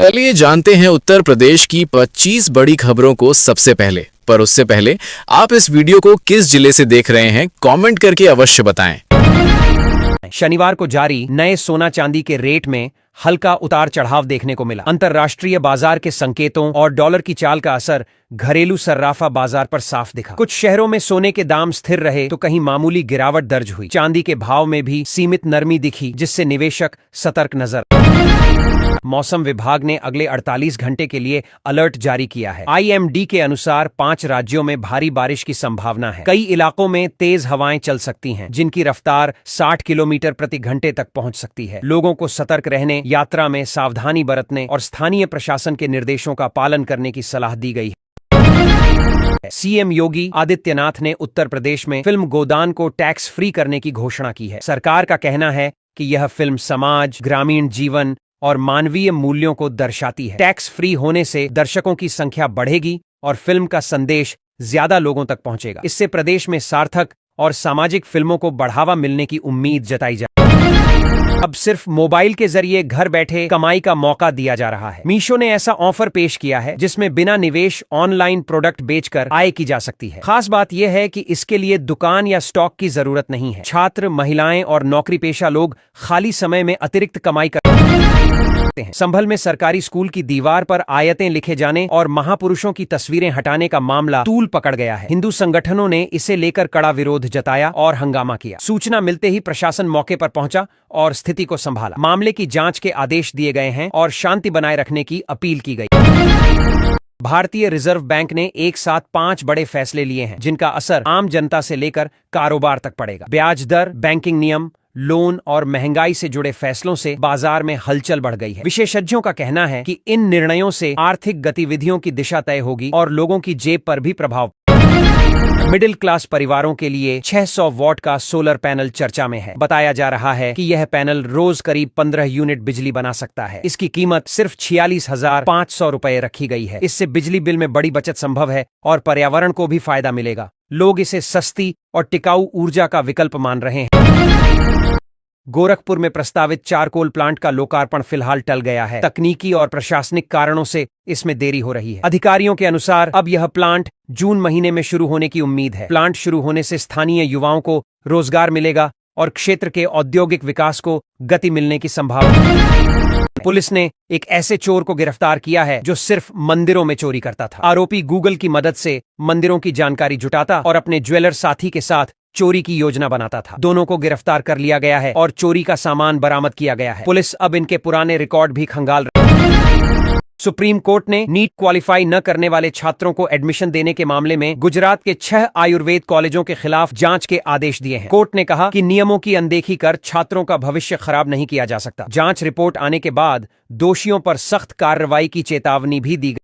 चलिए जानते हैं उत्तर प्रदेश की 25 बड़ी खबरों को सबसे पहले। पर उससे पहले आप इस वीडियो को किस जिले से देख रहे हैं, कमेंट करके अवश्य बताएं। शनिवार को जारी नए सोना चांदी के रेट में हल्का उतार चढ़ाव देखने को मिला। अंतर्राष्ट्रीय बाजार के संकेतों और डॉलर की चाल का असर घरेलू सर्राफा बाजार पर साफ दिखा। कुछ शहरों में सोने के दाम स्थिर रहे तो कहीं मामूली गिरावट दर्ज हुई। चांदी के भाव में भी सीमित नरमी दिखी, जिससे निवेशक सतर्क नजर। मौसम विभाग ने अगले 48 घंटे के लिए अलर्ट जारी किया है। IMD के अनुसार 5 राज्यों में भारी बारिश की संभावना है। कई इलाकों में तेज हवाएं चल सकती हैं, जिनकी रफ्तार 60 किलोमीटर प्रति घंटे तक पहुंच सकती है। लोगों को सतर्क रहने, यात्रा में सावधानी बरतने और स्थानीय प्रशासन के निर्देशों का पालन करने की सलाह दी गई है। CM योगी आदित्यनाथ ने उत्तर प्रदेश में फिल्म गोदान को टैक्स फ्री करने की घोषणा की है। सरकार का कहना है कि यह फिल्म समाज, ग्रामीण जीवन और मानवीय मूल्यों को दर्शाती है। टैक्स फ्री होने से दर्शकों की संख्या बढ़ेगी और फिल्म का संदेश ज्यादा लोगों तक पहुंचेगा। इससे प्रदेश में सार्थक और सामाजिक फिल्मों को बढ़ावा मिलने की उम्मीद जताई जा रही है। अब सिर्फ मोबाइल के जरिए घर बैठे कमाई का मौका दिया जा रहा है। मीशो ने ऐसा ऑफर पेश किया है जिसमें बिना निवेश ऑनलाइन प्रोडक्ट बेचकर आय की जा सकती है। खास बात यह है कि इसके लिए दुकान या स्टॉक की जरूरत नहीं है। छात्र, महिलाएं और नौकरी पेशा लोग खाली समय में अतिरिक्त कमाई कर हैं। संभल में सरकारी स्कूल की दीवार पर आयतें लिखे जाने और महापुरुषों की तस्वीरें हटाने का मामला तूल पकड़ गया है। हिंदू संगठनों ने इसे लेकर कड़ा विरोध जताया और हंगामा किया। सूचना मिलते ही प्रशासन मौके पर पहुंचा और स्थिति को संभाला। मामले की जांच के आदेश दिए गए हैं और शांति बनाए रखने की अपील की गई। भारतीय रिजर्व बैंक ने एक साथ 5 बड़े फैसले लिए हैं, जिनका असर आम जनता से लेकर कारोबार तक पड़ेगा। ब्याज दर, बैंकिंग नियम, लोन और महंगाई से जुड़े फैसलों से बाजार में हलचल बढ़ गई है। विशेषज्ञों का कहना है कि इन निर्णयों से आर्थिक गतिविधियों की दिशा तय होगी और लोगों की जेब पर भी प्रभाव। मिडिल क्लास परिवारों के लिए 600 वॉट का सोलर पैनल चर्चा में है। बताया जा रहा है कि यह पैनल रोज करीब 15 यूनिट बिजली बना सकता है। इसकी कीमत सिर्फ 46,500 रुपए रखी गई है। इससे बिजली बिल में बड़ी बचत संभव है और पर्यावरण को भी फायदा मिलेगा। लोग इसे सस्ती और टिकाऊ ऊर्जा का विकल्प मान रहे हैं। गोरखपुर में प्रस्तावित चारकोल प्लांट का लोकार्पण फिलहाल टल गया है। तकनीकी और प्रशासनिक कारणों से इसमें देरी हो रही है। अधिकारियों के अनुसार अब यह प्लांट जून महीने में शुरू होने की उम्मीद है। प्लांट शुरू होने से स्थानीय युवाओं को रोजगार मिलेगा और क्षेत्र के औद्योगिक विकास को गति मिलने की संभावना। पुलिस ने एक ऐसे चोर को गिरफ्तार किया है जो सिर्फ मंदिरों में चोरी करता था। आरोपी गूगल की मदद से मंदिरों की जानकारी जुटाता और अपने ज्वेलर साथी के साथ चोरी की योजना बनाता था। दोनों को गिरफ्तार कर लिया गया है और चोरी का सामान बरामद किया गया है। पुलिस अब इनके पुराने रिकॉर्ड भी खंगाल रही है। सुप्रीम कोर्ट ने नीट क्वालिफाई न करने वाले छात्रों को एडमिशन देने के मामले में गुजरात के 6 आयुर्वेद कॉलेजों के खिलाफ जांच के आदेश दिए हैं। कोर्ट ने कहा कि नियमों की अनदेखी कर छात्रों का भविष्य खराब नहीं किया जा सकता। जांच रिपोर्ट आने के बाद दोषियों पर सख्त कार्रवाई की चेतावनी भी दी गई।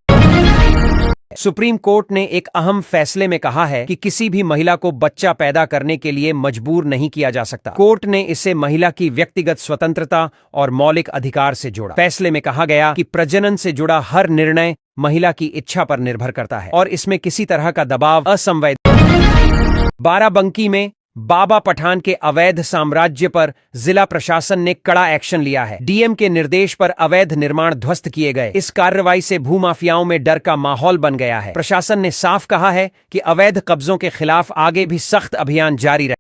सुप्रीम कोर्ट ने एक अहम फैसले में कहा है कि किसी भी महिला को बच्चा पैदा करने के लिए मजबूर नहीं किया जा सकता। कोर्ट ने इसे महिला की व्यक्तिगत स्वतंत्रता और मौलिक अधिकार से जोड़ा। फैसले में कहा गया कि प्रजनन से जुड़ा हर निर्णय महिला की इच्छा पर निर्भर करता है और इसमें किसी तरह का दबाव असंवैधानिक। बाराबंकी में बाबा पठान के अवैध साम्राज्य पर जिला प्रशासन ने कड़ा एक्शन लिया है। डीएम के निर्देश पर अवैध निर्माण ध्वस्त किए गए। इस कार्रवाई से भूमाफियाओं में डर का माहौल बन गया है। प्रशासन ने साफ कहा है कि अवैध कब्जों के खिलाफ आगे भी सख्त अभियान जारी रहेगा।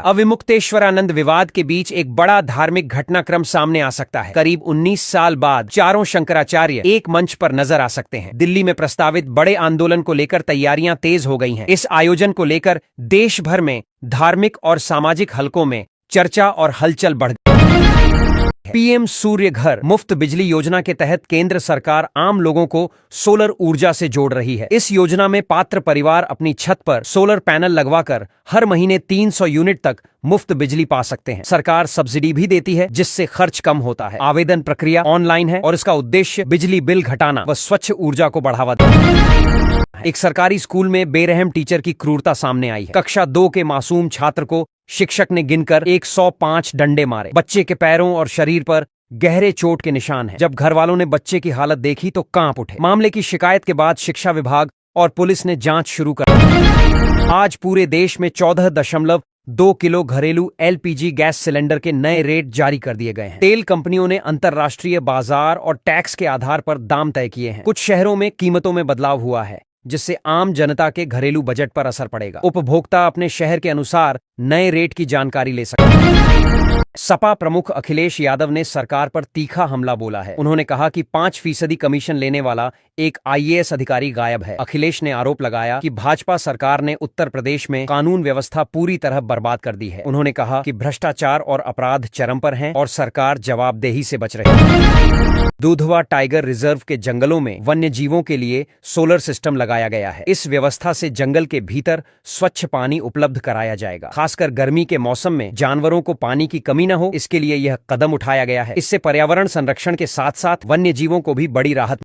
अविमुक्तेश्वरानंद विवाद के बीच एक बड़ा धार्मिक घटनाक्रम सामने आ सकता है। करीब 19 साल बाद चारों शंकराचार्य एक मंच पर नजर आ सकते हैं। दिल्ली में प्रस्तावित बड़े आंदोलन को लेकर तैयारियां तेज हो गई हैं। इस आयोजन को लेकर देश भर में धार्मिक और सामाजिक हलकों में चर्चा और हलचल बढ़ गई। पीएम सूर्य घर मुफ्त बिजली योजना के तहत केंद्र सरकार आम लोगों को सोलर ऊर्जा से जोड़ रही है। इस योजना में पात्र परिवार अपनी छत पर सोलर पैनल लगवाकर हर महीने 300 यूनिट तक मुफ्त बिजली पा सकते हैं। सरकार सब्सिडी भी देती है, जिससे खर्च कम होता है। आवेदन प्रक्रिया ऑनलाइन है और इसका उद्देश्य बिजली बिल घटाना व स्वच्छ ऊर्जा को बढ़ावा देना। एक सरकारी स्कूल में बेरहम टीचर की क्रूरता सामने आई है। कक्षा 2 के मासूम छात्र को शिक्षक ने गिनकर 105 डंडे मारे। बच्चे के पैरों और शरीर पर गहरे चोट के निशान हैं। जब घर वालों ने बच्चे की हालत देखी तो कांप उठे। मामले की शिकायत के बाद शिक्षा विभाग और पुलिस ने जांच शुरू कर दी। आज पूरे देश में 14.5 2 किलो घरेलू एलपीजी गैस सिलेंडर के नए रेट जारी कर दिए गए हैं। तेल कंपनियों ने अंतर्राष्ट्रीय बाजार और टैक्स के आधार पर दाम तय किए हैं। कुछ शहरों में कीमतों में बदलाव हुआ है, जिससे आम जनता के घरेलू बजट पर असर पड़ेगा। उपभोक्ता अपने शहर के अनुसार नए रेट की जानकारी ले सकते हैं। सपा प्रमुख अखिलेश यादव ने सरकार पर तीखा हमला बोला है। उन्होंने कहा कि 5% कमीशन लेने वाला एक आईएएस अधिकारी गायब है। अखिलेश ने आरोप लगाया कि भाजपा सरकार ने उत्तर प्रदेश में कानून व्यवस्था पूरी तरह बर्बाद कर दी है। उन्होंने कहा कि भ्रष्टाचार और अपराध चरम पर हैं और सरकार जवाबदेही से बच रही है। दुधवा टाइगर रिजर्व के जंगलों में वन्य जीवों के लिए सोलर सिस्टम लगाया गया है। इस व्यवस्था से जंगल के भीतर स्वच्छ पानी उपलब्ध कराया जाएगा। खासकर गर्मी के मौसम में जानवरों को पानी की कमी न हो, इसके लिए यह कदम उठाया गया है। इससे पर्यावरण संरक्षण के साथ साथ वन्य जीवों को भी बड़ी राहत।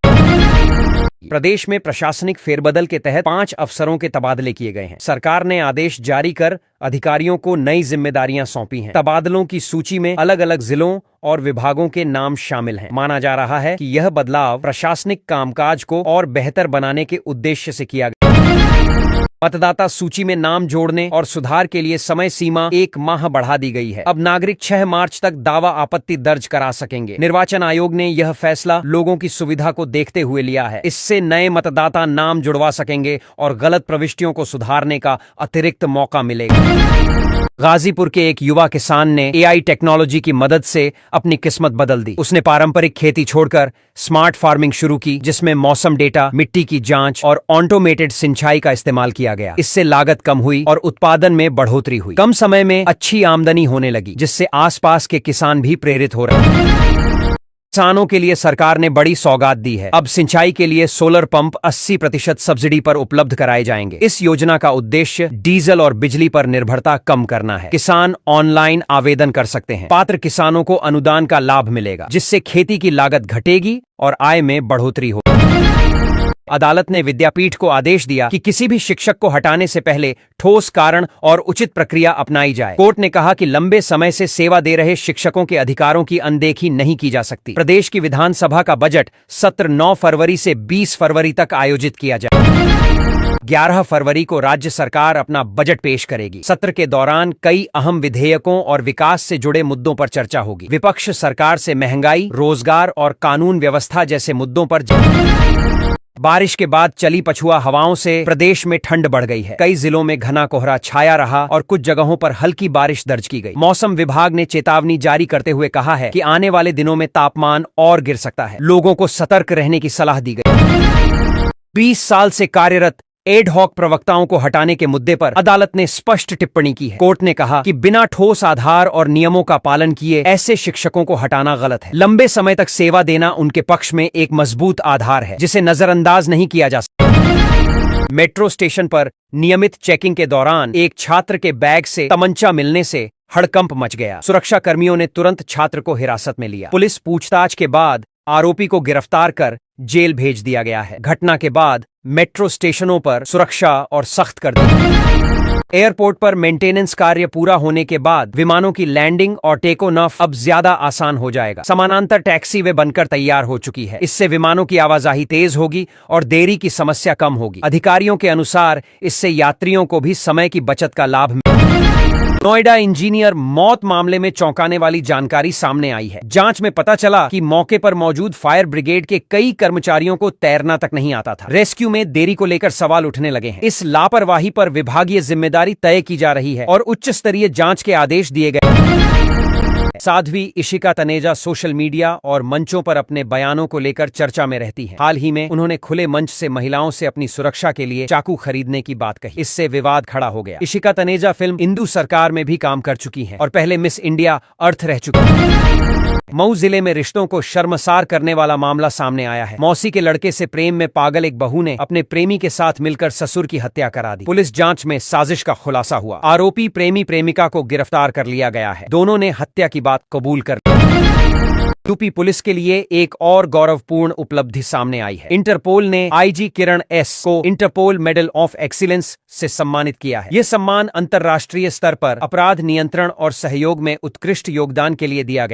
प्रदेश में प्रशासनिक फेरबदल के तहत 5 अफसरों के तबादले किए गए हैं। सरकार ने आदेश जारी कर अधिकारियों को नई जिम्मेदारियां सौंपी हैं। तबादलों की सूची में अलग अलग जिलों और विभागों के नाम शामिल हैं। माना जा रहा है कि यह बदलाव प्रशासनिक कामकाज को और बेहतर बनाने के उद्देश्य से किया गया। मतदाता सूची में नाम जोड़ने और सुधार के लिए समय सीमा 1 माह बढ़ा दी गई है। अब नागरिक 6 मार्च तक दावा आपत्ति दर्ज करा सकेंगे। निर्वाचन आयोग ने यह फैसला लोगों की सुविधा को देखते हुए लिया है। इससे नए मतदाता नाम जुड़वा सकेंगे और गलत प्रविष्टियों को सुधारने का अतिरिक्त मौका मिलेगा। गाजीपुर के एक युवा किसान ने एआई टेक्नोलॉजी की मदद से अपनी किस्मत बदल दी। उसने पारंपरिक खेती छोड़कर स्मार्ट फार्मिंग शुरू की, जिसमें मौसम डेटा, मिट्टी की जांच और ऑटोमेटेड सिंचाई का इस्तेमाल किया गया। इससे लागत कम हुई और उत्पादन में बढ़ोतरी हुई। कम समय में अच्छी आमदनी होने लगी, जिससे आसपास के किसान भी प्रेरित हो रहे हैं। किसानों के लिए सरकार ने बड़ी सौगात दी है। अब सिंचाई के लिए सोलर पंप 80% सब्सिडी पर उपलब्ध कराए जाएंगे। इस योजना का उद्देश्य डीजल और बिजली पर निर्भरता कम करना है। किसान ऑनलाइन आवेदन कर सकते हैं। पात्र किसानों को अनुदान का लाभ मिलेगा, जिससे खेती की लागत घटेगी और आय में बढ़ोतरी होगी। अदालत ने विद्यापीठ को आदेश दिया कि किसी भी शिक्षक को हटाने से पहले ठोस कारण और उचित प्रक्रिया अपनाई जाए। कोर्ट ने कहा कि लंबे समय से सेवा दे रहे शिक्षकों के अधिकारों की अनदेखी नहीं की जा सकती। प्रदेश की विधानसभा का बजट सत्र 9 फरवरी से 20 फरवरी तक आयोजित किया जाए। 11 फरवरी को राज्य सरकार अपना बजट पेश करेगी। सत्र के दौरान कई अहम विधेयकों और विकास से जुड़े मुद्दों पर चर्चा होगी। विपक्ष सरकार से महंगाई, रोजगार और कानून व्यवस्था जैसे मुद्दों पर बारिश के बाद चली पछुआ हवाओं से प्रदेश में ठंड बढ़ गई है। कई जिलों में घना कोहरा छाया रहा और कुछ जगहों पर हल्की बारिश दर्ज की गई। मौसम विभाग ने चेतावनी जारी करते हुए कहा है कि आने वाले दिनों में तापमान और गिर सकता है। लोगों को सतर्क रहने की सलाह दी गई। 20 साल से कार्यरत एडहॉक प्रवक्ताओं को हटाने के मुद्दे पर अदालत ने स्पष्ट टिप्पणी की है। कोर्ट ने कहा कि बिना ठोस आधार और नियमों का पालन किए ऐसे शिक्षकों को हटाना गलत है। लंबे समय तक सेवा देना उनके पक्ष में एक मजबूत आधार है, जिसे नजरअंदाज नहीं किया जा सकता। मेट्रो स्टेशन पर नियमित चेकिंग के दौरान एक छात्र के बैग से तमंचा मिलने से हड़कंप मच गया। सुरक्षा कर्मियों ने तुरंत छात्र को हिरासत में लिया। पुलिस पूछताछ के बाद आरोपी को गिरफ्तार कर जेल भेज दिया गया है। घटना के बाद मेट्रो स्टेशनों पर सुरक्षा और सख्त कर दी। एयरपोर्ट पर मेंटेनेंस कार्य पूरा होने के बाद विमानों की लैंडिंग और टेक ऑफ अब ज्यादा आसान हो जाएगा। समानांतर टैक्सी वे बनकर तैयार हो चुकी है। इससे विमानों की आवाजाही तेज होगी और देरी की समस्या कम होगी। अधिकारियों के अनुसार इससे यात्रियों को भी समय की बचत का लाभ मिलेगा। नोएडा इंजीनियर मौत मामले में चौंकाने वाली जानकारी सामने आई है। जांच में पता चला कि मौके पर मौजूद फायर ब्रिगेड के कई कर्मचारियों को तैरना तक नहीं आता था। रेस्क्यू में देरी को लेकर सवाल उठने लगे हैं। इस लापरवाही पर विभागीय जिम्मेदारी तय की जा रही है और उच्च स्तरीय जांच के आदेश दिए गए। साध्वी इशिका तनेजा सोशल मीडिया और मंचों पर अपने बयानों को लेकर चर्चा में रहती हैं। हाल ही में उन्होंने खुले मंच से महिलाओं से अपनी सुरक्षा के लिए चाकू खरीदने की बात कही। इससे विवाद खड़ा हो गया। इशिका तनेजा फिल्म इंदु सरकार में भी काम कर चुकी हैं और पहले मिस इंडिया अर्थ रह चुकी हैं। मऊ जिले में रिश्तों को शर्मसार करने वाला मामला सामने आया है। मौसी के लड़के से प्रेम में पागल एक बहू ने अपने प्रेमी के साथ मिलकर ससुर की हत्या करा दी। पुलिस जांच में साजिश का खुलासा हुआ। आरोपी प्रेमी प्रेमिका को गिरफ्तार कर लिया गया है। दोनों ने हत्या की बात कबूल कर ली। यूपी पुलिस के लिए एक और गौरवपूर्ण उपलब्धि सामने आई है। इंटरपोल ने आईजी किरण एस को इंटरपोल मेडल ऑफ एक्सीलेंस से सम्मानित किया है। यह सम्मान अंतर्राष्ट्रीय स्तर पर अपराध नियंत्रण और सहयोग में उत्कृष्ट योगदान के लिए दिया गया।